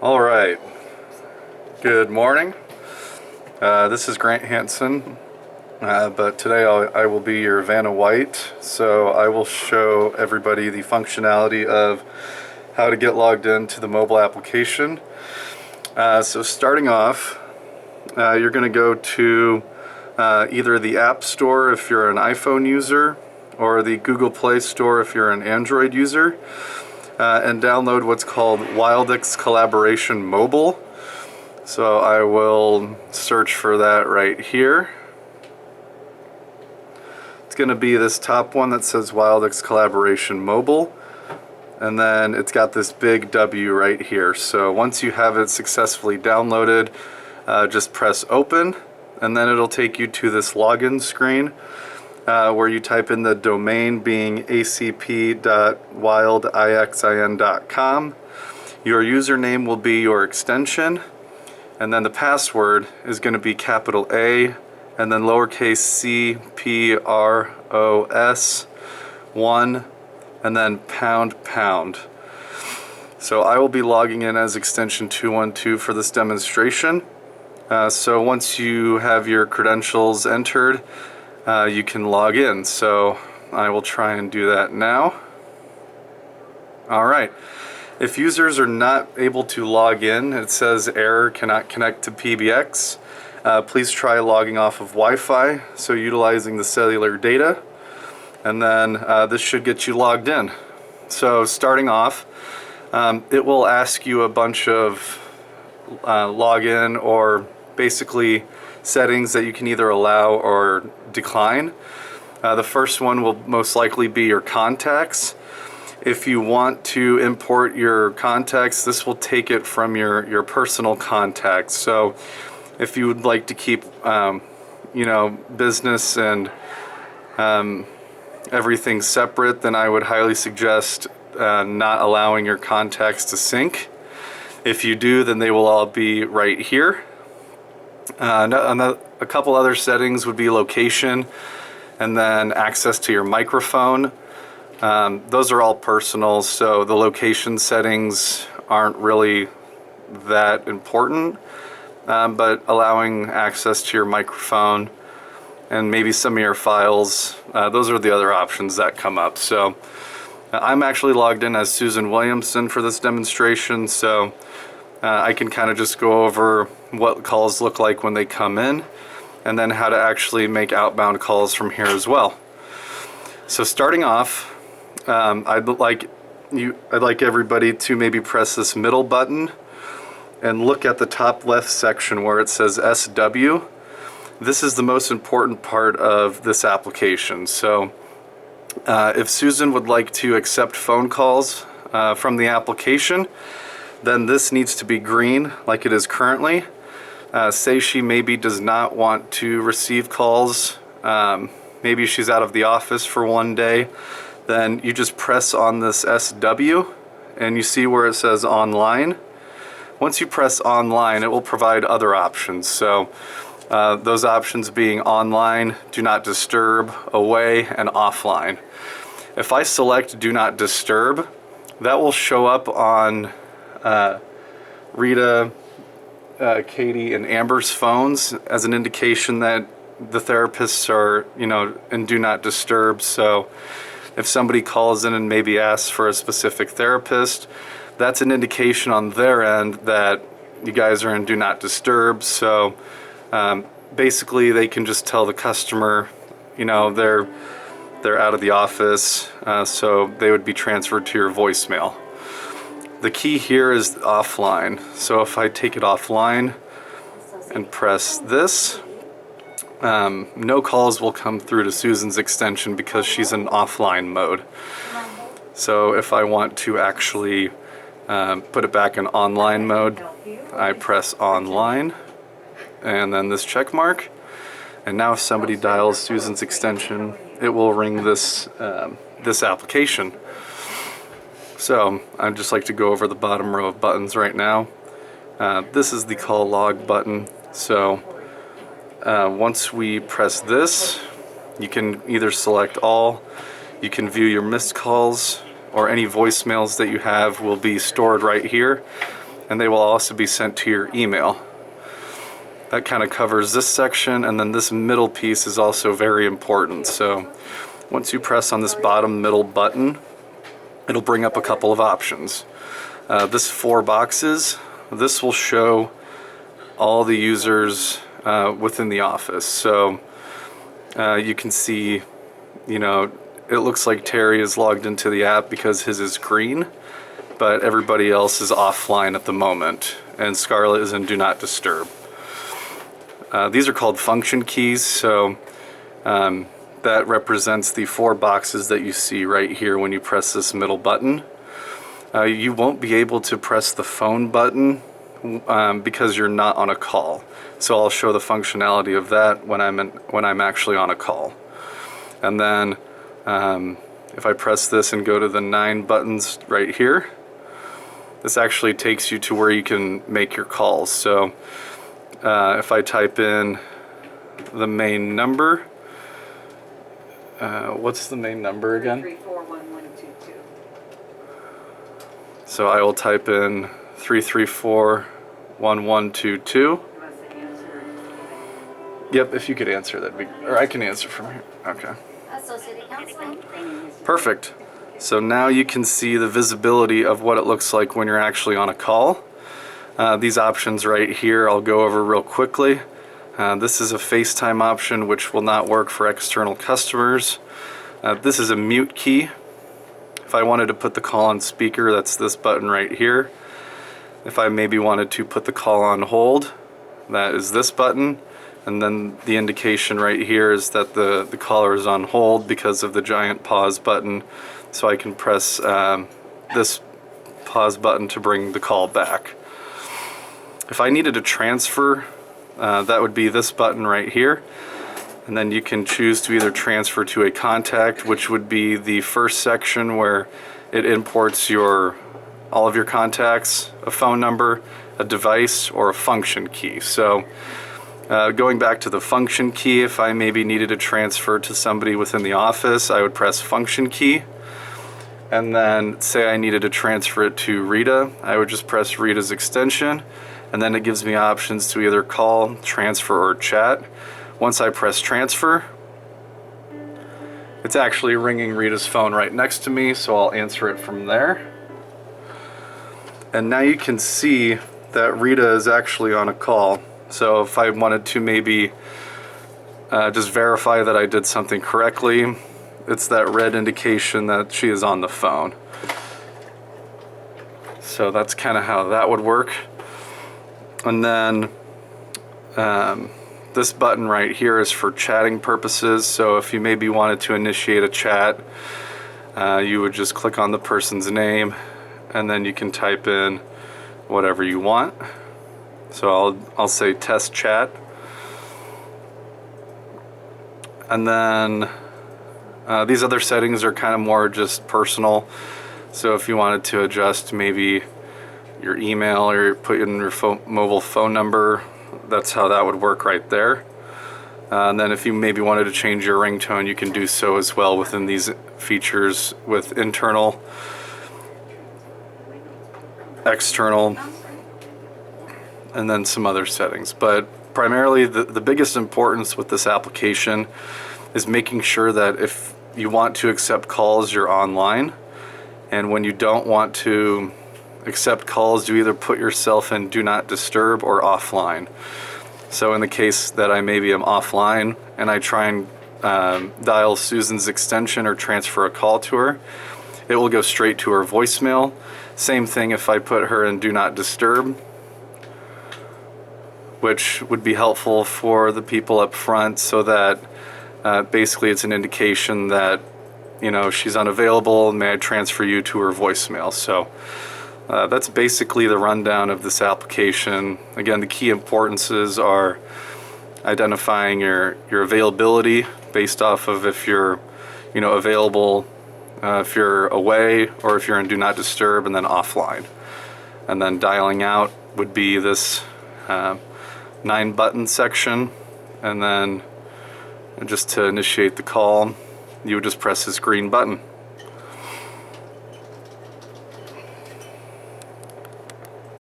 All right. Good morning. This is Grant Hansen, but today I will be your Vanna White. So I will show everybody the functionality of how to get logged into the mobile application. So starting off, you're going to go to either the App Store if you're an iPhone user, or the Google Play Store if you're an Android user, and download what's called Wildix Collaboration Mobile. So I will search for that right here. It's going to be this top one that says Wildix Collaboration Mobile, and then it's got this big W right here. So once you have it successfully downloaded, just press open, and then it'll take you to this login screen where you type in the domain being acp.wildixin.com. Your username will be your extension, and then the password is going to be capital A and then lowercase c p r o s 1 and then pound. So I will be logging in as extension 212 for this demonstration. So once you have your credentials entered, you can log in. So I will try and do that now. Alright, if users are not able to log in, it says error, cannot connect to PBX. Please try logging off of Wi-Fi, so utilizing the cellular data, and then this should get you logged in. So starting off, it will ask you a bunch of login or basically settings that you can either allow or decline. The first one will most likely be your contacts. If you want to import your contacts, this will take it from your personal contacts. So if you would like to keep business and everything separate, then I would highly suggest not allowing your contacts to sync. If you do, then they will all be right here. A couple other settings would be location and then access to your microphone. Those are all personal, so the location settings aren't really that important, but allowing access to your microphone and maybe some of your files, those are the other options that come up. So I'm actually logged in as Susan Williamson for this demonstration, so I can kind of just go over what calls look like when they come in, and then how to actually make outbound calls from here as well. So starting off, I'd like everybody to maybe press this middle button and look at the top left section where it says SW. This is the most important part of this application. So if Susan would like to accept phone calls from the application, then this needs to be green like it is currently. Say she maybe does not want to receive calls, maybe she's out of the office for one day, then you just press on this SW and you see where it says online. Once you press online, it will provide other options. So those options being online, do not disturb, away, and offline. If I select do not disturb, that will show up on Rita, Katie, and Amber's phones as an indication that the therapists are, in do not disturb. So if somebody calls in and maybe asks for a specific therapist, that's an indication on their end that you guys are in do not disturb. So basically they can just tell the customer, they're out of the office, so they would be transferred to your voicemail. The key here is offline. So if I take it offline and press this, no calls will come through to Susan's extension because she's in offline mode. So if I want to actually put it back in online mode, I press online and then this check mark. And now if somebody dials Susan's extension, it will ring this application. So I'd just like to go over the bottom row of buttons right now. This is the call log button. So once we press this, you can either select all, you can view your missed calls, or any voicemails that you have will be stored right here. and they will also be sent to your email. That kind of covers this section, and then this middle piece is also very important. So once you press on this bottom middle button, it'll bring up a couple of options. This 4 boxes, this will show all the users within the office. So you can see, it looks like Terry is logged into the app because his is green, but everybody else is offline at the moment, and Scarlett is in Do Not Disturb. These are called function keys, so that represents the 4 boxes that you see right here when you press this middle button. You won't be able to press the phone button because you're not on a call. So I'll show the functionality of that when I'm actually on a call. And then if I press this and go to the 9 buttons right here, this actually takes you to where you can make your calls. So if I type in the main number, what's the main number again? 3341122. So I will type in 3341122. Yep, if you could answer that'd be, or I can answer from here. Okay. City Council. Perfect. So now you can see the visibility of what it looks like when you're actually on a call. These options right here I'll go over real quickly. This is a FaceTime option which will not work for external customers. This is a mute key. If I wanted to put the call on speaker, that's this button right here. If I maybe wanted to put the call on hold, that is this button. And then the indication right here is that the caller is on hold because of the giant pause button. So I can press this pause button to bring the call back. If I needed to transfer, that would be this button right here. And then you can choose to either transfer to a contact, which would be the first section where it imports all of your contacts, a phone number, a device, or a function key. So going back to the function key, if I maybe needed to transfer to somebody within the office, I would press function key. And then say I needed to transfer it to Rita, I would just press Rita's extension. And then it gives me options to either call, transfer, or chat. Once I press transfer, it's actually ringing Rita's phone right next to me, so I'll answer it from there. And now you can see that Rita is actually on a call. So if I wanted to maybe just verify that I did something correctly, it's that red indication that she is on the phone. So that's kind of how that would work. And then this button right here is for chatting purposes. So if you maybe wanted to initiate a chat, you would just click on the person's name and then you can type in whatever you want. So I'll say test chat. And then these other settings are kind of more just personal. So if you wanted to adjust maybe your email or put in your mobile phone number, that's how that would work right there. And then if you maybe wanted to change your ringtone, you can do so as well within these features with internal, external, and then some other settings. But primarily the biggest importance with this application is making sure that if you want to accept calls, you're online. And when you don't want to accept calls, you either put yourself in Do Not Disturb or offline. So in the case that I maybe am offline and I try and dial Susan's extension or transfer a call to her, it will go straight to her voicemail. Same thing if I put her in Do Not Disturb, which would be helpful for the people up front so that basically it's an indication that she's unavailable, may I transfer you to her voicemail. So that's basically the rundown of this application. Again, the key importances are identifying your availability based off of if you're available, if you're away, or if you're in Do Not Disturb, and then offline. And then dialing out would be this 9 button section, and then just to initiate the call, you would just press this green button.